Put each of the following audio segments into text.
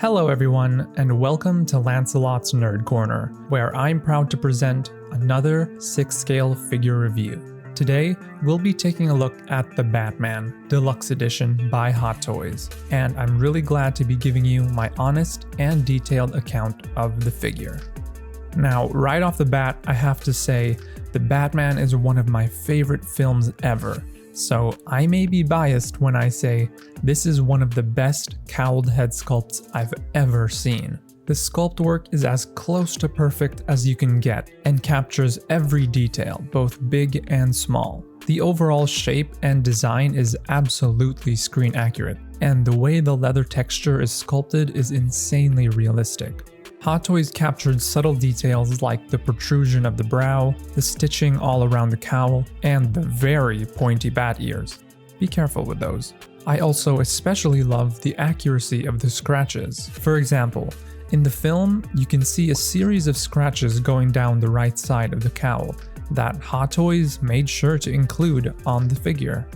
Hello everyone, and welcome to Lancelot's Nerd Corner, where I'm proud to present another 6-scale figure review. Today, we'll be taking a look at the Batman Deluxe Edition by Hot Toys, and I'm really glad to be giving you my honest and detailed account of the figure. Now, right off the bat, I have to say, the Batman is one of my favorite films ever. So I may be biased when I say this is one of the best cowled head sculpts I've ever seen. The sculpt work is as close to perfect as you can get and captures every detail, both big and small. The overall shape and design is absolutely screen accurate, and the way the leather texture is sculpted is insanely realistic. Hot Toys captured subtle details like the protrusion of the brow, the stitching all around the cowl, and the very pointy bat ears. Be careful with those. I also especially love the accuracy of the scratches. For example, in the film, you can see a series of scratches going down the right side of the cowl that Hot Toys made sure to include on the figure.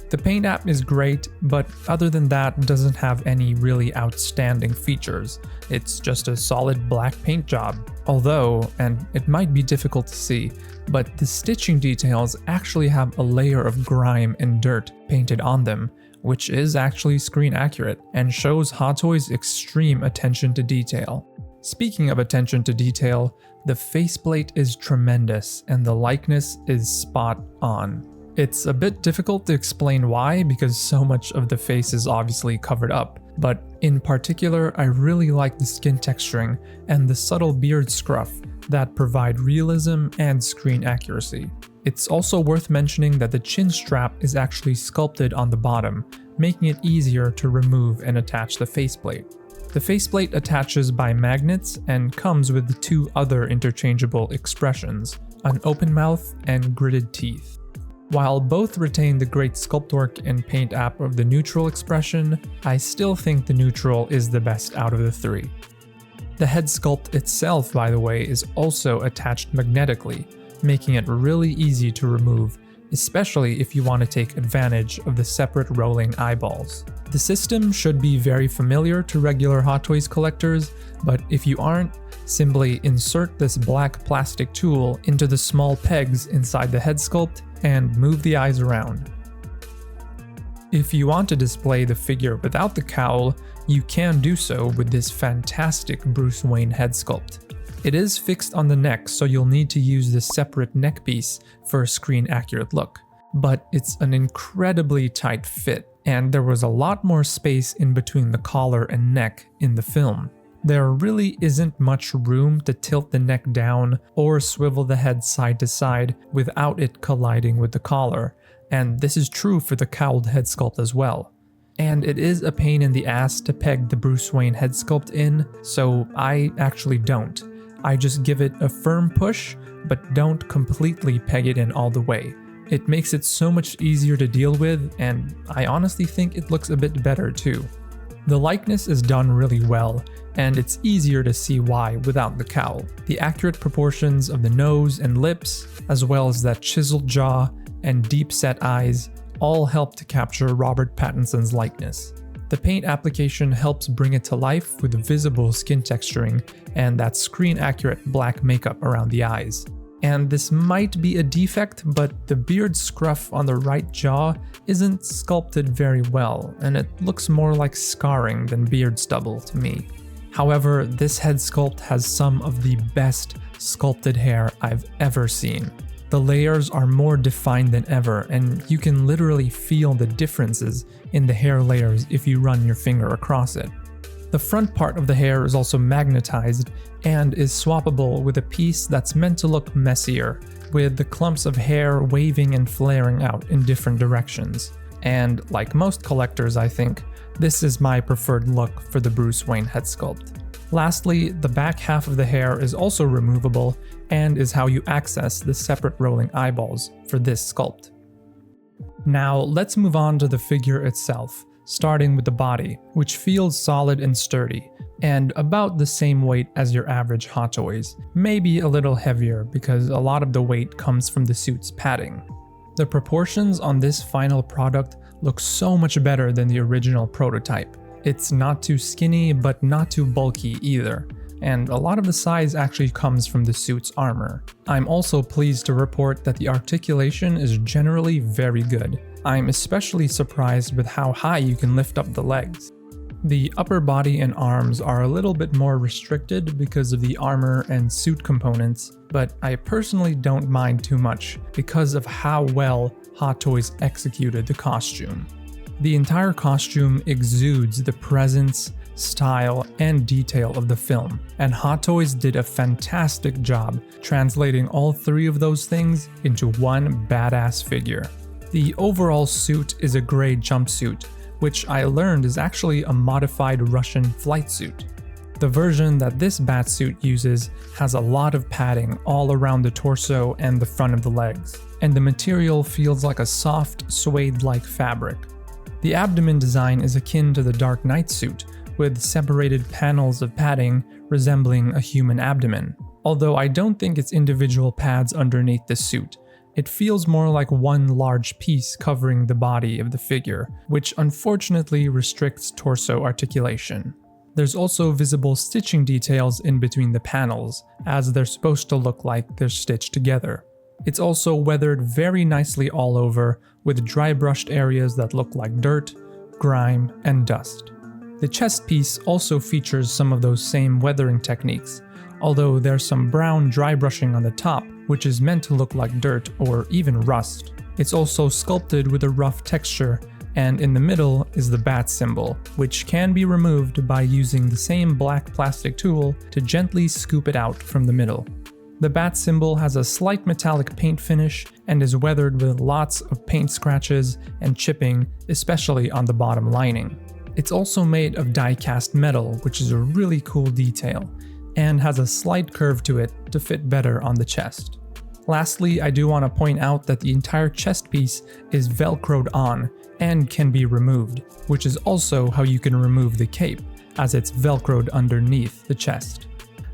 The paint app is great, but other than that, doesn't have any really outstanding features. It's just a solid black paint job. Although, and it might be difficult to see, but the stitching details actually have a layer of grime and dirt painted on them, which is actually screen accurate and shows Hot Toys' extreme attention to detail. Speaking of attention to detail, the faceplate is tremendous and the likeness is spot on. It's a bit difficult to explain why because so much of the face is obviously covered up, but in particular I really like the skin texturing and the subtle beard scruff that provide realism and screen accuracy. It's also worth mentioning that the chin strap is actually sculpted on the bottom, making it easier to remove and attach the faceplate. The faceplate attaches by magnets and comes with the two other interchangeable expressions, an open mouth and gritted teeth. While both retain the great sculpt work and paint app of the neutral expression, I still think the neutral is the best out of the three. The head sculpt itself, by the way, is also attached magnetically, making it really easy to remove, especially if you want to take advantage of the separate rolling eyeballs. The system should be very familiar to regular Hot Toys collectors, but if you aren't, simply insert this black plastic tool into the small pegs inside the head sculpt and move the eyes around. If you want to display the figure without the cowl, you can do so with this fantastic Bruce Wayne head sculpt. It is fixed on the neck, so you'll need to use this separate neck piece for a screen accurate look. But it's an incredibly tight fit, and there was a lot more space in between the collar and neck in the film. There really isn't much room to tilt the neck down or swivel the head side to side without it colliding with the collar, and this is true for the cowled head sculpt as well. And it is a pain in the ass to peg the Bruce Wayne head sculpt in, so I actually don't. I just give it a firm push, but don't completely peg it in all the way. It makes it so much easier to deal with, and I honestly think it looks a bit better too. The likeness is done really well, and it's easier to see why without the cowl. The accurate proportions of the nose and lips, as well as that chiseled jaw and deep-set eyes, all help to capture Robert Pattinson's likeness. The paint application helps bring it to life with visible skin texturing and that screen-accurate black makeup around the eyes. And this might be a defect, but the beard scruff on the right jaw isn't sculpted very well, and it looks more like scarring than beard stubble to me. However, this head sculpt has some of the best sculpted hair I've ever seen. The layers are more defined than ever, and you can literally feel the differences in the hair layers if you run your finger across it. The front part of the hair is also magnetized and is swappable with a piece that's meant to look messier, with the clumps of hair waving and flaring out in different directions. And like most collectors, I think, this is my preferred look for the Bruce Wayne head sculpt. Lastly, the back half of the hair is also removable and is how you access the separate rolling eyeballs for this sculpt. Now let's move on to the figure itself, starting with the body, which feels solid and sturdy, and about the same weight as your average Hot Toys, maybe a little heavier because a lot of the weight comes from the suit's padding. The proportions on this final product look so much better than the original prototype, It's not too skinny, but not too bulky either, and a lot of the size actually comes from the suit's armor. I'm also pleased to report that the articulation is generally very good. I'm especially surprised with how high you can lift up the legs. The upper body and arms are a little bit more restricted because of the armor and suit components, but I personally don't mind too much because of how well Hot Toys executed the costume. The entire costume exudes the presence, style, and detail of the film, and Hot Toys did a fantastic job translating all three of those things into one badass figure. The overall suit is a gray jumpsuit, which I learned is actually a modified Russian flight suit. The version that this batsuit uses has a lot of padding all around the torso and the front of the legs, and the material feels like a soft, suede-like fabric. The abdomen design is akin to the Dark Knight suit, with separated panels of padding resembling a human abdomen, although I don't think it's individual pads underneath the suit. It feels more like one large piece covering the body of the figure, which unfortunately restricts torso articulation. There's also visible stitching details in between the panels, as they're supposed to look like they're stitched together. It's also weathered very nicely all over, with dry brushed areas that look like dirt, grime, and dust. The chest piece also features some of those same weathering techniques, although there's some brown dry brushing on the top, which is meant to look like dirt or even rust. It's also sculpted with a rough texture, and in the middle is the bat symbol, which can be removed by using the same black plastic tool to gently scoop it out from the middle. The bat symbol has a slight metallic paint finish and is weathered with lots of paint scratches and chipping, especially on the bottom lining. It's also made of die-cast metal, which is a really cool detail, and has a slight curve to it to fit better on the chest. Lastly, I do want to point out that the entire chest piece is velcroed on and can be removed, which is also how you can remove the cape, as it's velcroed underneath the chest.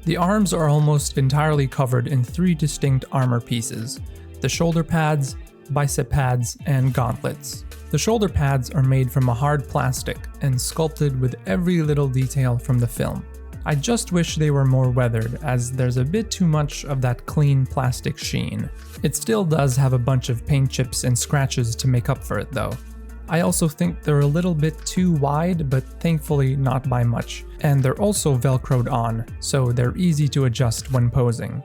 The arms are almost entirely covered in three distinct armor pieces: the shoulder pads, bicep pads, and gauntlets. The shoulder pads are made from a hard plastic and sculpted with every little detail from the film. I just wish they were more weathered, as there's a bit too much of that clean plastic sheen. It still does have a bunch of paint chips and scratches to make up for it though. I also think they're a little bit too wide, but thankfully not by much, and they're also velcroed on, so they're easy to adjust when posing.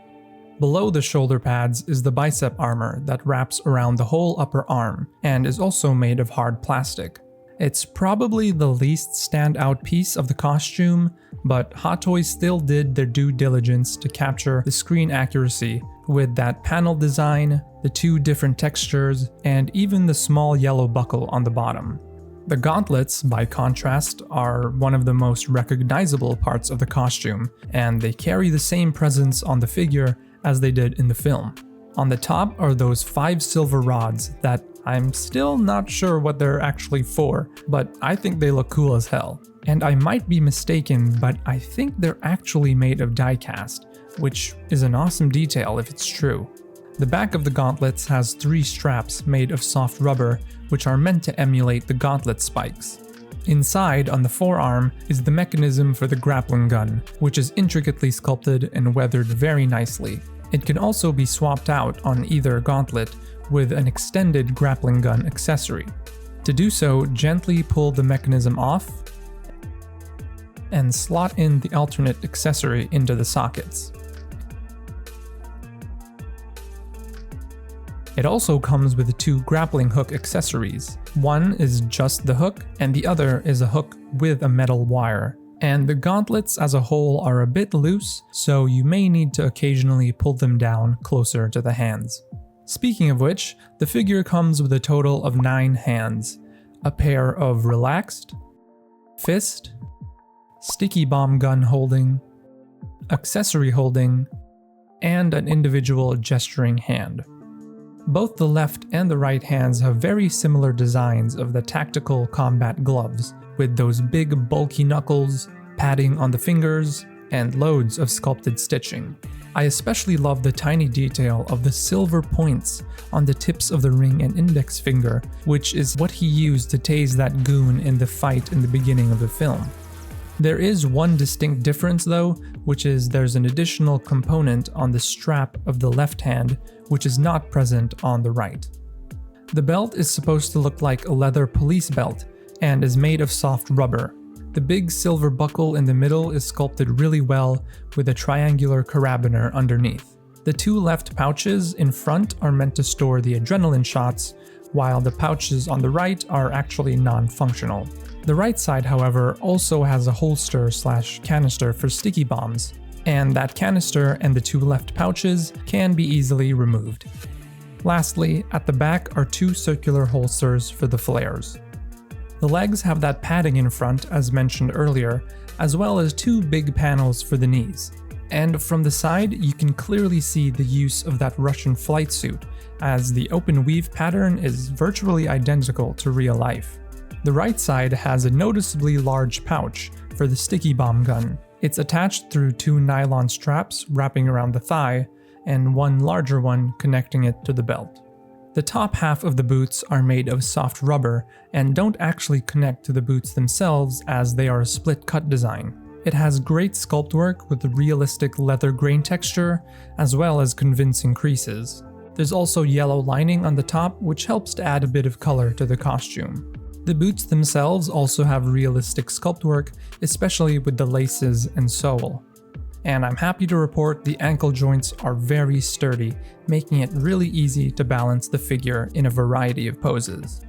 Below the shoulder pads is the bicep armor that wraps around the whole upper arm, and is also made of hard plastic. It's probably the least standout piece of the costume, but Hot Toys still did their due diligence to capture the screen accuracy with that panel design, the two different textures, and even the small yellow buckle on the bottom. The gauntlets, by contrast, are one of the most recognizable parts of the costume, and they carry the same presence on the figure as they did in the film. On the top are those 5 silver rods that I'm still not sure what they're actually for, but I think they look cool as hell. And I might be mistaken, but I think they're actually made of die-cast, which is an awesome detail if it's true. The back of the gauntlets has 3 straps made of soft rubber, which are meant to emulate the gauntlet spikes. Inside, on the forearm, is the mechanism for the grappling gun, which is intricately sculpted and weathered very nicely. It can also be swapped out on either gauntlet with an extended grappling gun accessory. To do so, gently pull the mechanism off and slot in the alternate accessory into the sockets. It also comes with 2 grappling hook accessories. One is just the hook, and the other is a hook with a metal wire. And the gauntlets as a whole are a bit loose, so you may need to occasionally pull them down closer to the hands. Speaking of which, the figure comes with a total of 9 hands, a pair of relaxed, fist, sticky bomb gun holding, accessory holding, and an individual gesturing hand. Both the left and the right hands have very similar designs of the tactical combat gloves, with those big bulky knuckles, padding on the fingers, and loads of sculpted stitching. I especially love the tiny detail of the silver points on the tips of the ring and index finger, which is what he used to tase that goon in the fight in the beginning of the film. There is one distinct difference though, which is there's an additional component on the strap of the left hand, which is not present on the right. The belt is supposed to look like a leather police belt and is made of soft rubber. The big silver buckle in the middle is sculpted really well with a triangular carabiner underneath. The two left pouches in front are meant to store the adrenaline shots, while the pouches on the right are actually non-functional. The right side, however, also has a holster/canister for sticky bombs, and that canister and the two left pouches can be easily removed. Lastly, at the back are two circular holsters for the flares. The legs have that padding in front as mentioned earlier, as well as two big panels for the knees. And from the side, you can clearly see the use of that Russian flight suit, as the open weave pattern is virtually identical to real life. The right side has a noticeably large pouch for the sticky bomb gun. It's attached through two nylon straps wrapping around the thigh, and one larger one connecting it to the belt. The top half of the boots are made of soft rubber and don't actually connect to the boots themselves as they are a split cut design. It has great sculpt work with realistic leather grain texture as well as convincing creases. There's also yellow lining on the top, which helps to add a bit of color to the costume. The boots themselves also have realistic sculpt work, especially with the laces and sole. And I'm happy to report the ankle joints are very sturdy, making it really easy to balance the figure in a variety of poses.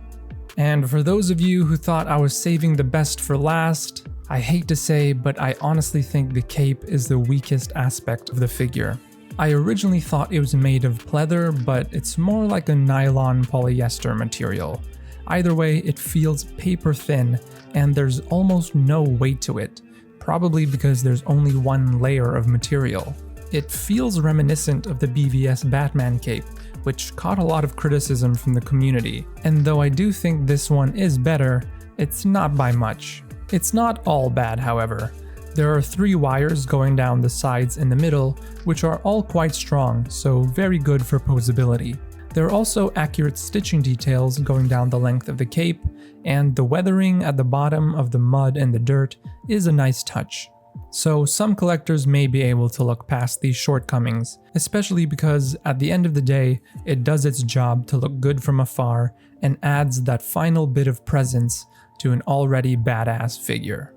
And for those of you who thought I was saving the best for last, I hate to say, but I honestly think the cape is the weakest aspect of the figure. I originally thought it was made of pleather, but it's more like a nylon polyester material. Either way, it feels paper thin, and there's almost no weight to it. Probably because there's only one layer of material. It feels reminiscent of the BVS Batman cape, which caught a lot of criticism from the community, and though I do think this one is better, it's not by much. It's not all bad, however. There are 3 wires going down the sides in the middle, which are all quite strong, so very good for posability. There are also accurate stitching details going down the length of the cape, and the weathering at the bottom of the mud and the dirt is a nice touch. So some collectors may be able to look past these shortcomings, especially because at the end of the day, it does its job to look good from afar and adds that final bit of presence to an already badass figure.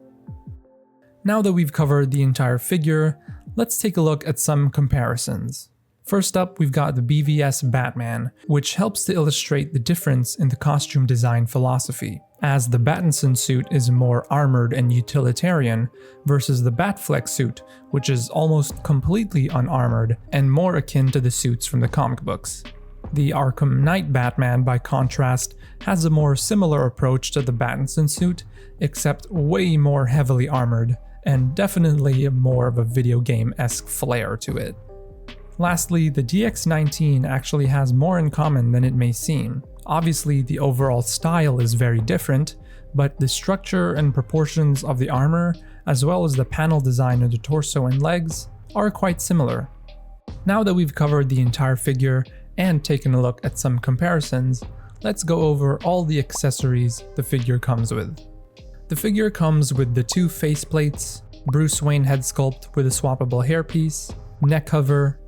Now that we've covered the entire figure, let's take a look at some comparisons. First up, we've got the BVS Batman, which helps to illustrate the difference in the costume design philosophy, as the Battinson suit is more armored and utilitarian versus the Batfleck suit, which is almost completely unarmored and more akin to the suits from the comic books. The Arkham Knight Batman, by contrast, has a more similar approach to the Battinson suit, except way more heavily armored, and definitely more of a video game-esque flair to it. Lastly, the DX19 actually has more in common than it may seem. Obviously, the overall style is very different, but the structure and proportions of the armor, as well as the panel design of the torso and legs, are quite similar. Now that we've covered the entire figure and taken a look at some comparisons, let's go over all the accessories the figure comes with. The figure comes with the 2 faceplates, Bruce Wayne head sculpt with a swappable hairpiece, neck cover,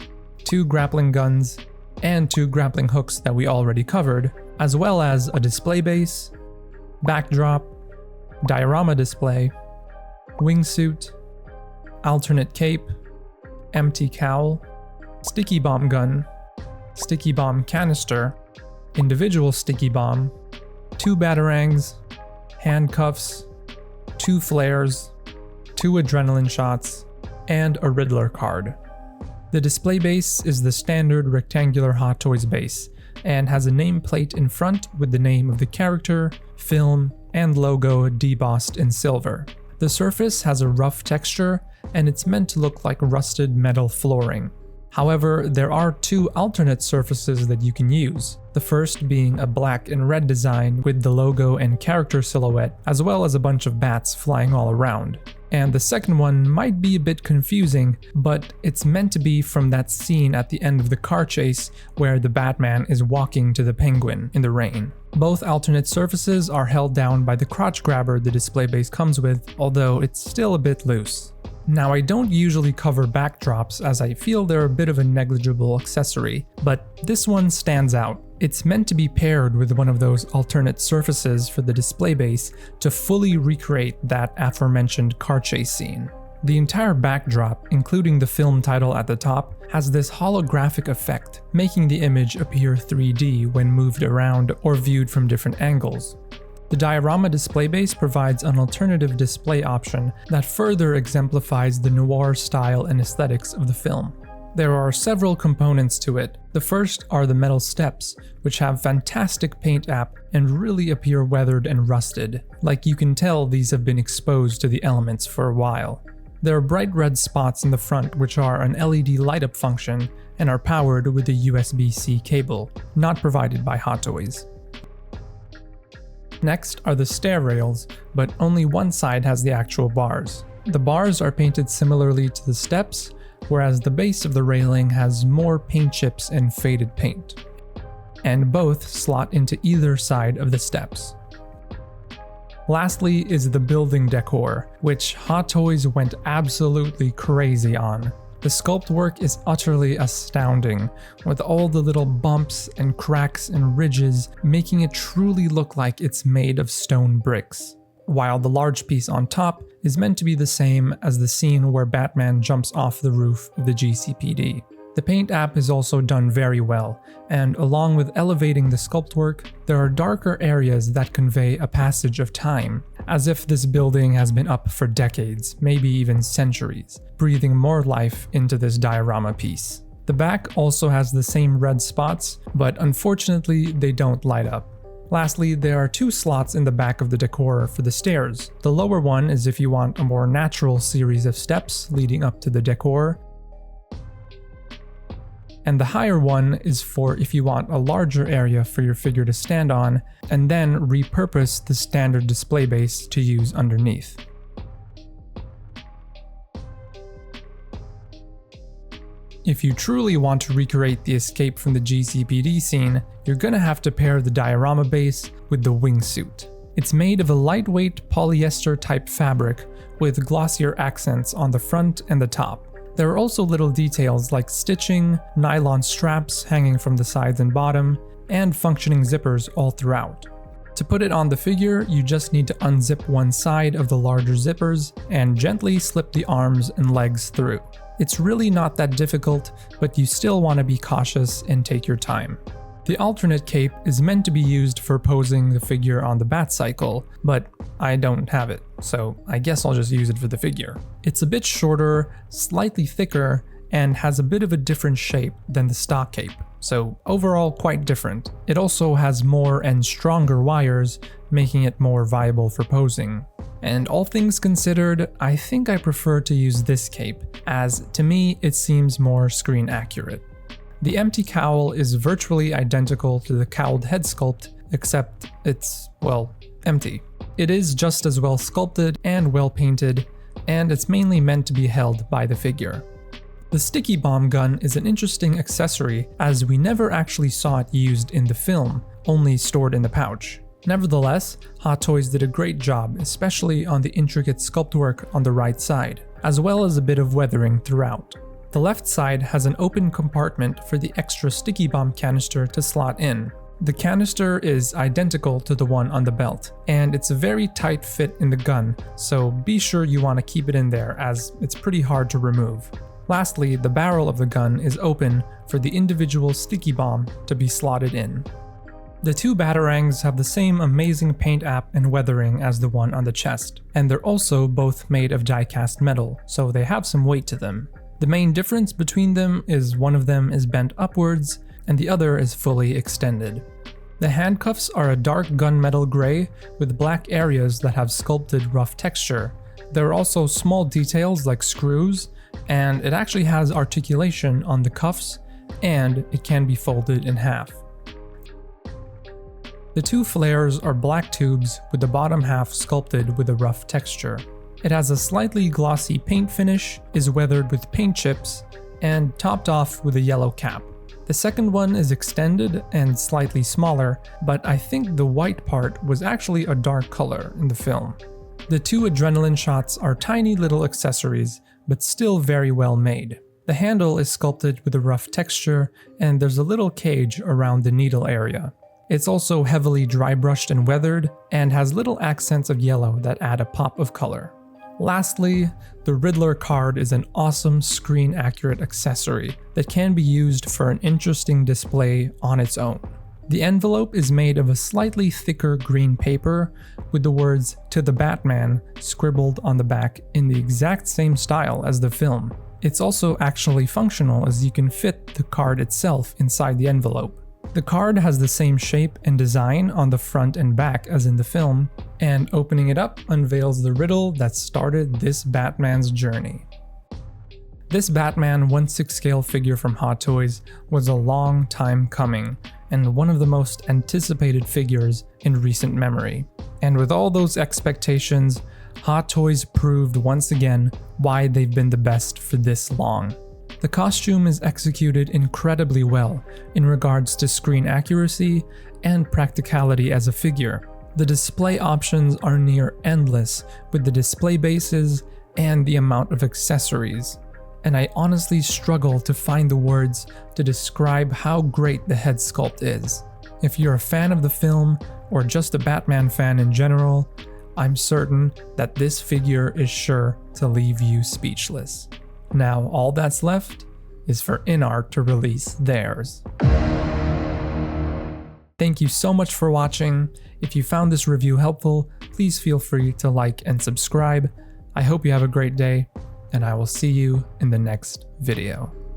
2 grappling guns, and 2 grappling hooks that we already covered, as well as a display base, backdrop, diorama display, wingsuit, alternate cape, empty cowl, sticky bomb gun, sticky bomb canister, individual sticky bomb, 2 batarangs, handcuffs, 2 flares, 2 adrenaline shots, and a Riddler card. The display base is the standard rectangular Hot Toys base, and has a nameplate in front with the name of the character, film, and logo debossed in silver. The surface has a rough texture, and it's meant to look like rusted metal flooring. However, there are two alternate surfaces that you can use. The first being a black and red design with the logo and character silhouette, as well as a bunch of bats flying all around. And the second one might be a bit confusing, but it's meant to be from that scene at the end of the car chase where the Batman is walking to the Penguin in the rain. Both alternate surfaces are held down by the crotch grabber the display base comes with, although it's still a bit loose. Now, I don't usually cover backdrops as I feel they're a bit of a negligible accessory, but this one stands out. It's meant to be paired with one of those alternate surfaces for the display base to fully recreate that aforementioned car chase scene. The entire backdrop, including the film title at the top, has this holographic effect, making the image appear 3D when moved around or viewed from different angles. The diorama display base provides an alternative display option that further exemplifies the noir style and aesthetics of the film. There are several components to it. The first are the metal steps, which have fantastic paint app and really appear weathered and rusted, like you can tell these have been exposed to the elements for a while. There are bright red spots in the front which are an LED light-up function and are powered with a USB-C cable, not provided by Hot Toys. Next are the stair rails, but only one side has the actual bars. The bars are painted similarly to the steps, whereas the base of the railing has more paint chips and faded paint. And both slot into either side of the steps. Lastly is the building decor, which Hot Toys went absolutely crazy on. The sculpt work is utterly astounding, with all the little bumps and cracks and ridges making it truly look like it's made of stone bricks. While the large piece on top is meant to be the same as the scene where Batman jumps off the roof of the GCPD. The paint app is also done very well, and along with elevating the sculpt work, there are darker areas that convey a passage of time, as if this building has been up for decades, maybe even centuries, breathing more life into this diorama piece. The back also has the same red spots, but unfortunately they don't light up. Lastly, there are two slots in the back of the decor for the stairs. The lower one is if you want a more natural series of steps leading up to the decor, and the higher one is for if you want a larger area for your figure to stand on, and then repurpose the standard display base to use underneath. If you truly want to recreate the escape from the GCPD scene, you're gonna have to pair the diorama base with the wingsuit. It's made of a lightweight polyester type fabric with glossier accents on the front and the top. There are also little details like stitching, nylon straps hanging from the sides and bottom, and functioning zippers all throughout. To put it on the figure, you just need to unzip one side of the larger zippers and gently slip the arms and legs through. It's really not that difficult, but you still want to be cautious and take your time. The alternate cape is meant to be used for posing the figure on the Batcycle, but I don't have it, so I guess I'll just use it for the figure. It's a bit shorter, slightly thicker, and has a bit of a different shape than the stock cape, so overall quite different. It also has more and stronger wires, making it more viable for posing. And all things considered, I think I prefer to use this cape, as to me it seems more screen accurate. The empty cowl is virtually identical to the Cowled head sculpt, except it's, well, empty. It is just as well sculpted and well painted, and it's mainly meant to be held by the figure. The sticky bomb gun is an interesting accessory, as we never actually saw it used in the film, only stored in the pouch. Nevertheless, Hot Toys did a great job, especially on the intricate sculpt work on the right side, as well as a bit of weathering throughout. The left side has an open compartment for the extra sticky bomb canister to slot in. The canister is identical to the one on the belt, and it's a very tight fit in the gun, so be sure you want to keep it in there as it's pretty hard to remove. Lastly, the barrel of the gun is open for the individual sticky bomb to be slotted in. The two batarangs have the same amazing paint app and weathering as the one on the chest, and they're also both made of die-cast metal, so they have some weight to them. The main difference between them is one of them is bent upwards and the other is fully extended. The handcuffs are a dark gunmetal gray with black areas that have sculpted rough texture. There are also small details like screws and it actually has articulation on the cuffs, and it can be folded in half. The two flares are black tubes with the bottom half sculpted with a rough texture. It has a slightly glossy paint finish, is weathered with paint chips, and topped off with a yellow cap. The second one is extended and slightly smaller, but I think the white part was actually a dark color in the film. The two adrenaline shots are tiny little accessories, but still very well made. The handle is sculpted with a rough texture, and there's a little cage around the needle area. It's also heavily dry brushed and weathered, and has little accents of yellow that add a pop of color. Lastly, the Riddler card is an awesome screen-accurate accessory that can be used for an interesting display on its own. The envelope is made of a slightly thicker green paper with the words "To the Batman" scribbled on the back in the exact same style as the film. It's also actually functional, as you can fit the card itself inside the envelope. The card has the same shape and design on the front and back as in the film, and opening it up unveils the riddle that started this Batman's journey. This Batman 1/6 scale figure from Hot Toys was a long time coming, and one of the most anticipated figures in recent memory. And with all those expectations, Hot Toys proved once again why they've been the best for this long. The costume is executed incredibly well in regards to screen accuracy and practicality as a figure. The display options are near endless with the display bases and the amount of accessories, and I honestly struggle to find the words to describe how great the head sculpt is. If you're a fan of the film or just a Batman fan in general, I'm certain that this figure is sure to leave you speechless. Now all that's left is for InArt to release theirs. Thank you so much for watching. If you found this review helpful, please feel free to like and subscribe. I hope you have a great day, and I will see you in the next video.